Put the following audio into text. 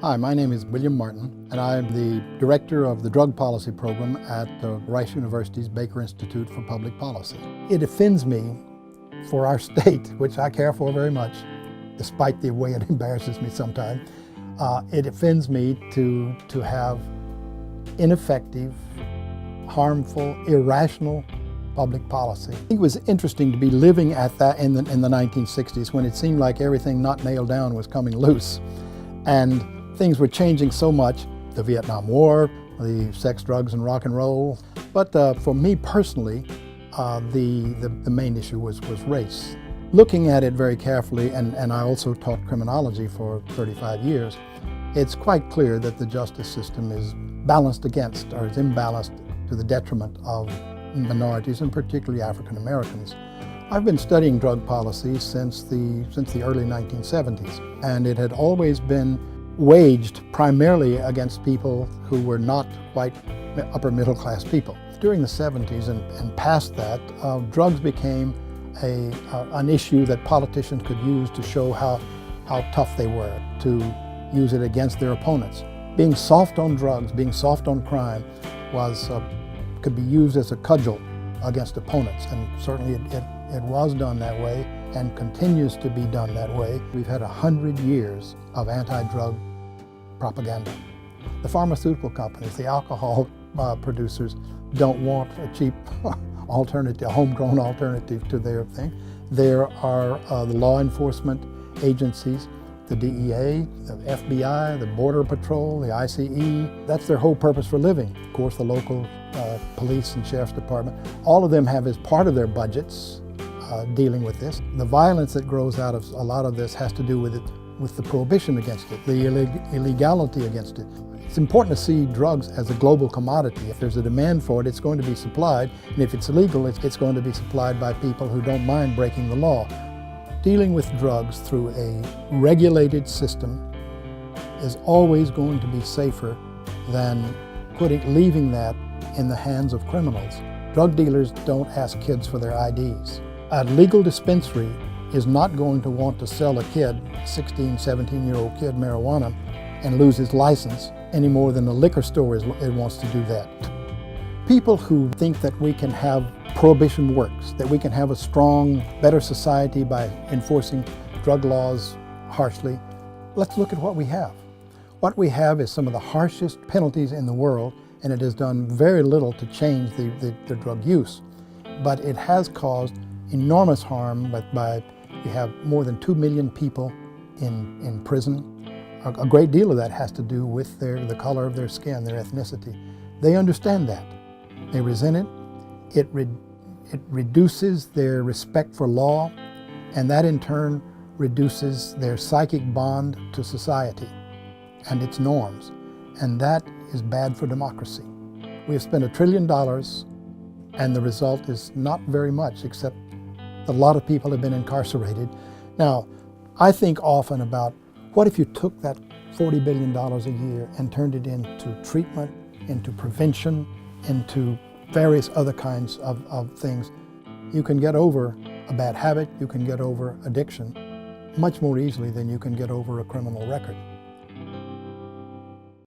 Hi, my name is William Martin, and I'm the Director of the Drug Policy Program at the Rice University's Baker Institute for Public Policy. It offends me for our state, which I care for very much, despite the way it embarrasses me sometimes. It offends me to have ineffective, harmful, irrational public policy. I think it was interesting to be living at that in the 1960s when it seemed like everything not nailed down was coming loose. And things were changing so much, the Vietnam War, the sex, drugs, and rock and roll. But for me personally, the main issue was race. Looking at it very carefully, and I also taught criminology for 35 years, it's quite clear that the justice system is balanced against, or is imbalanced to the detriment of minorities, and particularly African Americans. I've been studying drug policy since the early 1970s, and it had always been waged primarily against people who were not white upper middle class people. During the 70s and past that, drugs became an issue that politicians could use to show how tough they were, to use it against their opponents. Being soft on drugs, being soft on crime could be used as a cudgel against opponents, and certainly it was done that way and continues to be done that way. We've had 100 years of anti-drug propaganda. The pharmaceutical companies, the alcohol producers don't want a cheap alternative, a homegrown alternative to their thing. There are the law enforcement agencies, the DEA, the FBI, the Border Patrol, the ICE. That's their whole purpose for living. Of course, the local police and sheriff's department, all of them have as part of their budgets dealing with this. The violence that grows out of a lot of this has to do with the prohibition against it, the illegality against it. It's important to see drugs as a global commodity. If there's a demand for it, it's going to be supplied, and if it's illegal, it's going to be supplied by people who don't mind breaking the law. Dealing with drugs through a regulated system is always going to be safer than leaving that in the hands of criminals. Drug dealers don't ask kids for their IDs. A legal dispensary is not going to want to sell a kid, 16, 17-year-old kid, marijuana and lose his license any more than a liquor store wants to do that. People who think that we can have prohibition works, that we can have a strong, better society by enforcing drug laws harshly, let's look at what we have. What we have is some of the harshest penalties in the world, and it has done very little to change the drug use. But it has caused enormous harm you have more than 2 million people in prison. A great deal of that has to do with the color of their skin, their ethnicity. They understand that. They resent it. It reduces their respect for law, and that in turn reduces their psychic bond to society and its norms. And that is bad for democracy. We have spent $1 trillion, and the result is not very much, except a lot of people have been incarcerated. Now, I think often about what if you took that $40 billion a year and turned it into treatment, into prevention, into various other kinds of things. You can get over a bad habit, you can get over addiction much more easily than you can get over a criminal record.